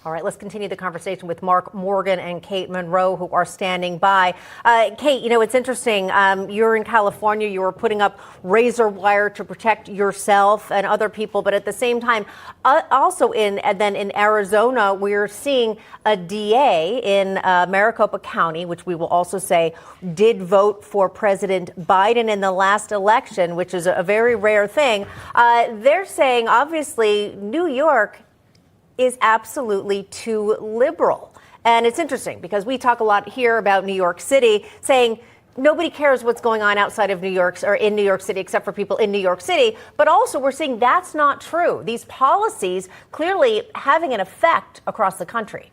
All right, let's continue the conversation with Mark Morgan and Kate Monroe, who are standing by. Kate, you know, it's interesting. You're in California. You were putting up razor wire to protect yourself and other people. But at the same time, also in Arizona, we're seeing a DA in Maricopa County, which we will also say did vote for President Biden in the last election, which is a very rare thing. They're saying, obviously, New York is absolutely too liberal. And it's interesting because we talk a lot here about New York City, saying nobody cares what's going on outside of New York or in New York City, except for people in New York City. But also we're seeing that's not true. These policies clearly having an effect across the country.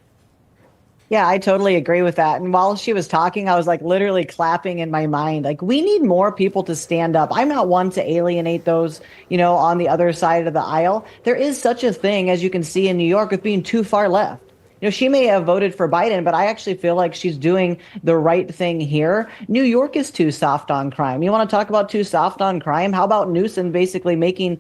Yeah, I totally agree with that. And while she was talking, I was like literally clapping in my mind. Like, we need more people to stand up. I'm not one to alienate those, on the other side of the aisle. There is such a thing, as you can see in New York, with being too far left. She may have voted for Biden, but I actually feel like she's doing the right thing here. New York is too soft on crime. You want to talk about too soft on crime? How about Newsom basically making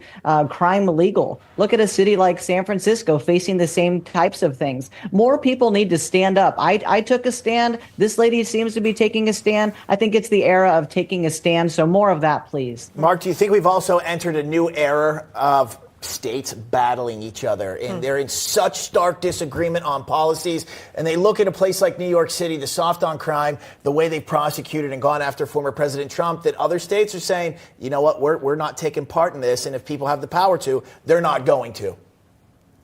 crime legal? Look at a city like San Francisco facing the same types of things. More people need to stand up. I took a stand. This lady seems to be taking a stand. I think it's the era of taking a stand. So more of that, please. Mark, do you think we've also entered a new era of states battling each other, and they're in such stark disagreement on policies, and they look at a place like New York City, the soft on crime, the way they've prosecuted and gone after former President Trump, that other states are saying, you know what, we're not taking part in this, and if people have the power to, they're not going to.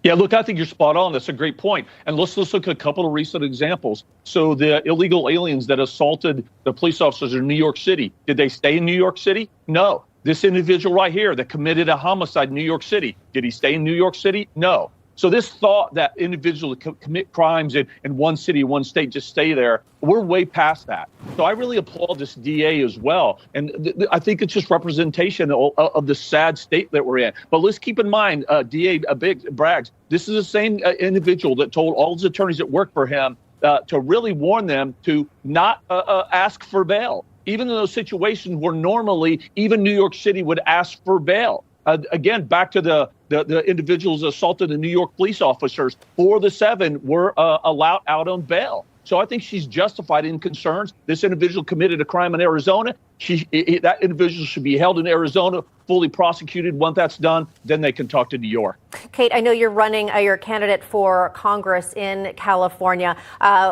Yeah, look, I think you're spot on. That's a great point. And let's look at a couple of recent examples. So the illegal aliens that assaulted the police officers in New York City, did they stay in New York City? No. This individual right here that committed a homicide in New York City, did he stay in New York City? No. So this thought that individuals commit crimes in one city, one state, just stay there, we're way past that. So I really applaud this DA as well. And I think it's just representation of the sad state that we're in. But let's keep in mind, DA Braggs, this is the same individual that told all his attorneys that work for him to really warn them to not ask for bail, even in those situations where normally even New York City would ask for bail. Again, back to the individuals assaulted the New York police officers, 4 of the 7 were allowed out on bail. So I think she's justified in concerns. This individual committed a crime in Arizona. That individual should be held in Arizona, fully prosecuted. Once that's done, then they can talk to New York. Kate, I know you're running, you're a candidate for Congress in California.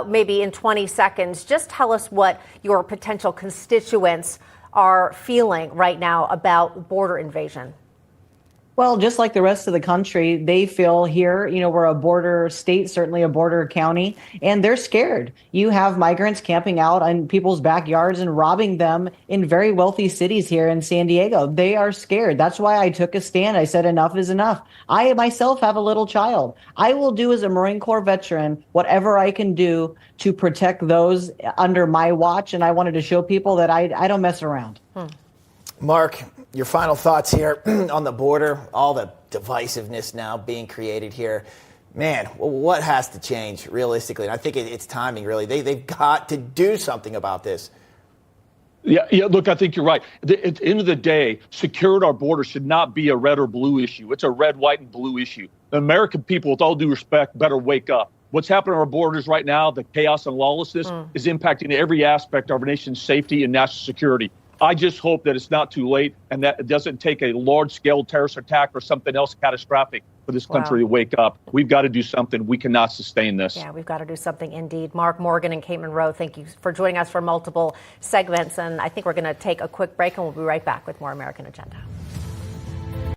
Maybe in 20 seconds, just tell us what your potential constituents are feeling right now about border invasion. Well, just like the rest of the country, they feel here, we're a border state, certainly a border county, and they're scared. You have migrants camping out on people's backyards and robbing them in very wealthy cities here in San Diego. They are scared. That's why I took a stand. I said enough is enough. I myself have a little child. I will do, as a Marine Corps veteran, whatever I can do to protect those under my watch. And I wanted to show people that I don't mess around. Mark, your final thoughts here on the border, all the divisiveness now being created here. Man, what has to change realistically? And I think it's timing, really. They've got to do something about this. Yeah, look, I think you're right. At the end of the day, securing our border should not be a red or blue issue. It's a red, white, and blue issue. The American people, with all due respect, better wake up. What's happening on our borders right now, the chaos and lawlessness, is impacting every aspect of our nation's safety and national security. I just hope that it's not too late and that it doesn't take a large-scale terrorist attack or something else catastrophic for this country to wake up. We've got to do something. We cannot sustain this. Yeah, we've got to do something indeed. Mark Morgan and Kate Monroe, thank you for joining us for multiple segments. And I think we're going to take a quick break, and we'll be right back with more American Agenda.